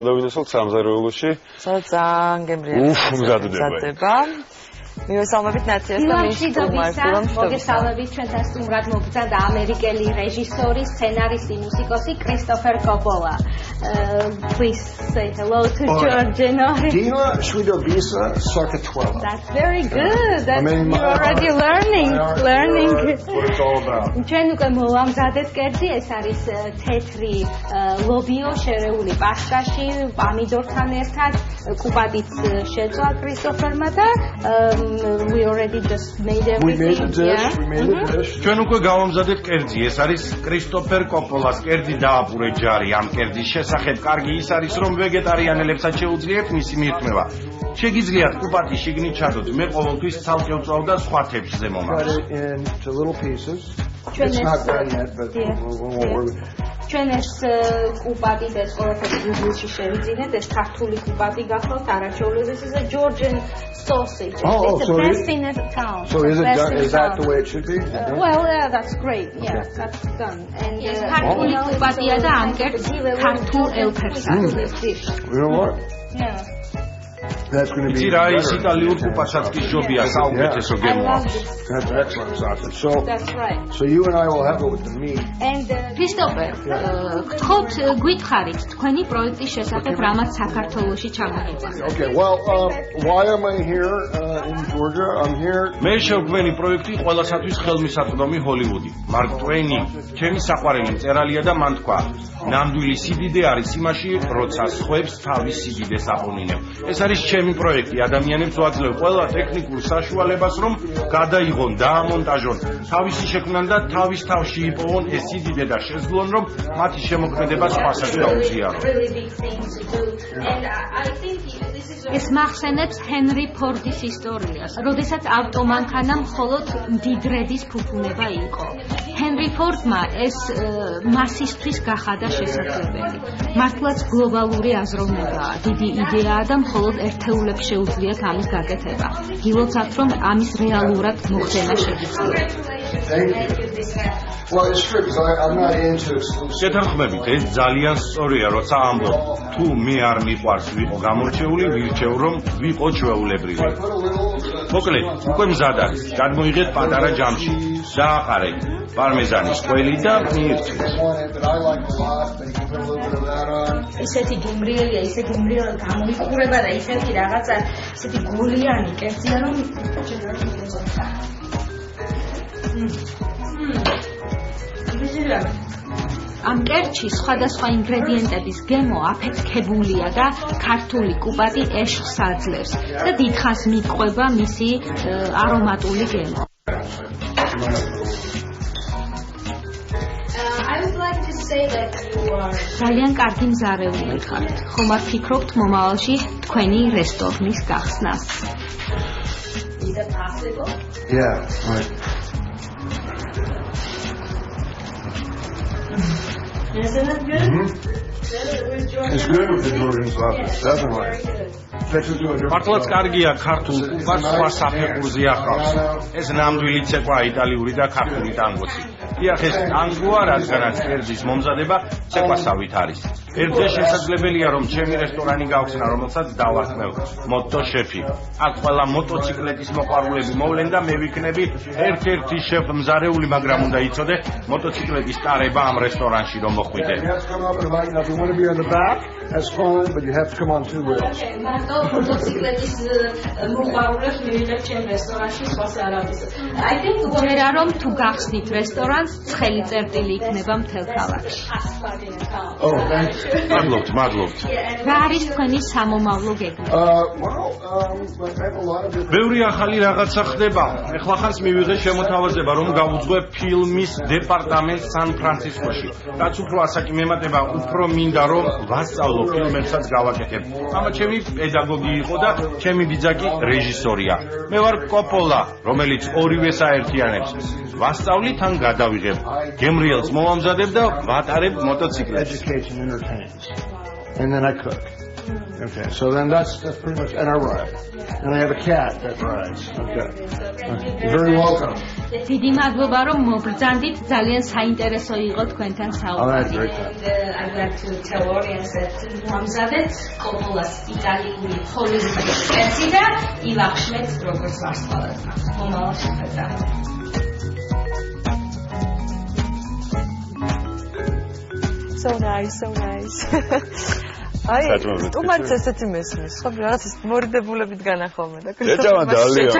დავინახოთ სამზარეულოში. ძალიან გემრიელი მზადდება. მივესალმებით ნაციას და მოგესალმებით ჩვენთან სტუმრად მოგზადა ამერიკელი რეჟისორი, სცენარისტი, მუსიკოსი კრისტოფერ კოპოლა. Please say hello to Giorgio. Dina Shvidobisa Sarkatwella. That's very good. You're already learning. What it's all about. ჩვენ უკვე მოვამზადეთ კერძი, ეს არის თეთრი ლობიო შერეული პასტაში, პამიდორთან ერთად, კუბატიც შეწვა კრისტოფერმა და we already just made everything. We made a dish. ჩვენ უკვე გავამზადეთ კერძი, ეს არის კრისტოფერ კოპოლას კერძი დააპურე ჯარი. ამ კერძის შესახებ კარგი ის არის, რომ ვეგეტარიანელებსაც შეუძლიათ მისი მირთმევა. შეგიძლიათ კუბატი შიგნით ჩადოთ. მე ყოველთვის ცალკე ვწვავ და სხვა თეფშზე მომავალ. Into little pieces. It's not done yet, but we'll ჩვენ ეს კუბატი და ეს ყველაფერი გუგლში შევიძინეთ, ეს ქართული κუბატი გახლავთ, არაჩვეულებრივი, this is a Georgian sausage. It's the best in the town. So is that the way it should be? Well, yeah, that's great. Yeah, that's done. And ქართული კუბატია და ამ კერძს ქართულ ელფერს აქვს. You know what? Yeah. That's going to be. ის იტალიურ კუპასაც კი ჯობია საუკეთესო გემოა. That's excellent sausage. That's right. So you and I will have it with the meat. And Christopher, გთხოვთ გვითხარით თქვენი პროექტის შესახებ, რამაც საქართველოში ჩამოიყვანეთ. Okay, well, why am I here in Georgia? I'm here. მე შევქმენი პროექტი ყველასათვის ხელმისაწვდომი ჰოლივუდი. მარკ ტვეინი ჩემი საყვარელი მწერალია და მან თქვა, ნამდვილი სიდიდე არის იმაში, როცა სხვებს თავის სიდიდეს აპონინებ. ეს არის ჩემი პროექტი, ადამიანებს ვაძლევ ყველა ტექნიკურ საშუალებას, რომ გადაიღონ, დაამონტაჟონ, თავისი შექმნან და თავის თავში იპოვონ ეს სიდიდე და შეძლონ, რომ მათი შემოქმედება სხვასაც გაუზიარონ. ეს მახსენებს ჰენრი ფორდის ისტორიას, როდესაც ავტომანქანა მხოლოდ მდიდრედის ფუფუნება იყო. ჰენრი ფორდმა ეს მასისთვის გახადა შესაძლებელი. მართლაც გლობალური აზროვნებაა, დიდი იდეაა და მხოლოდ ერთეულებს შეუძლიათ ამის გაკეთება. გილოცავთ, რომ ამის რეალურად მოხდენა შეგიძლიათ. Well, it's true because I'm not into exclusive. შეთანხმებით, ეს ძალიან სწორია, როცა ამბობ, თუ მე არ მიყვარს ვიყო გამორჩეული, ვირჩევ, რომ ვიყო ჩვეულებრივი. მოკლედ, უკვე მზად არის. გადმოიღეთ პატარა ჯამში, დააყარეთ პარმეზანის ყველი და მიირჩეთ. ისეთი გემრიელია, ისე გემრიელი გამოიყურება და ისეთი რაღაცა, ისეთი გულიანი კერძია, რომ ამ კერძში სხვადასხვა ინგრედიენტების გემო აფეთქებულია და ქართული კუბატი ეშხს აძლევს და დიდხანს მიყვება მისი არომატული გემო. ძალიან კარგი მზარეულები ხართ. ხომ არ ფიქრობთ მომავალში თქვენი რესტორნის გახსნას? Is that possible? Yeah, right. Isn't it good? It's good with the Georgian sausage, definitely. მართლაც კარგია ქართულ კუბას სხვა საფეხურზე ახლავს. ეს ნამდვილი ცეკვა იტალიური და ქართული ტანგოც. დიახ, ეს ტანგოა, რადგანაც კერძის მომზადება ცეკვასავით არის. ერთზე შესაძლებელია, რომ ჩემი რესტორანი გავხსნა, რომელსაც დავარქმევ მოტო შეფი. აქ ყველა მოტოციკლეტის მოყვარულები მოვლენ და მე ვიქნები ერთ-ერთი შეფ მზარეული, მაგრამ უნდა იცოდე მოტოციკლეტის ტარება ამ რესტორანში რომ მოხვიდე. That's fine, but you have to come on two wheels. მოტოციკლეტის მოყვარულებს მივიღებ ჩემ რესტორანში, სხვას არ არის. I think ვერა რომ თუ გახსნით რესტორანს, ცხელი წერტილი იქნება მთელ ქალაქში. Oh, thanks. მადლობთ. რა არის თქვენი სამომავლო გეგმა? ბევრი ახალი რაღაცა ხდება. ეხლახანს მივიღე შემოთავაზება, რომ გავუძღვებ ფილმის დეპარტამენტს სან-ფრანცისკოში. რაც უფრო ასაკი მემატება, უფრო მინდა რომ ვასწავლო ფილმებსაც გავაკეთებ. ამა ჩემი პედაგოგი იყო და ჩემი ბიძაკი რეჟისორია. მე ვარ კოპოლა, რომელიც ორივეს აერთიანებს. ვასწავლით ან გადავიღებ. გემრიელს მოვამზადებ და ვატარებ მოტოციკლებს. and then I cook. Okay, so then that's pretty much, and I ride. And I have a cat that rides. Okay. You're very welcome. დიდი მადლობა რომ მობრძანდით, ძალიან საინტერესო იყო თქვენთან საუბარი. I'd like to tell audience that მომზადეთ კოპოლას იტალიური ჰოლიზმის სპეცი და ილახშმეთ როგორც ვარსკვლავად. მომავალ შეხვედრა. So nice, so nice. აი, თუმცა ესეთი მესმის, ხო, რაღაც მორიდებულებით განახome და ეჭამა ძალიან.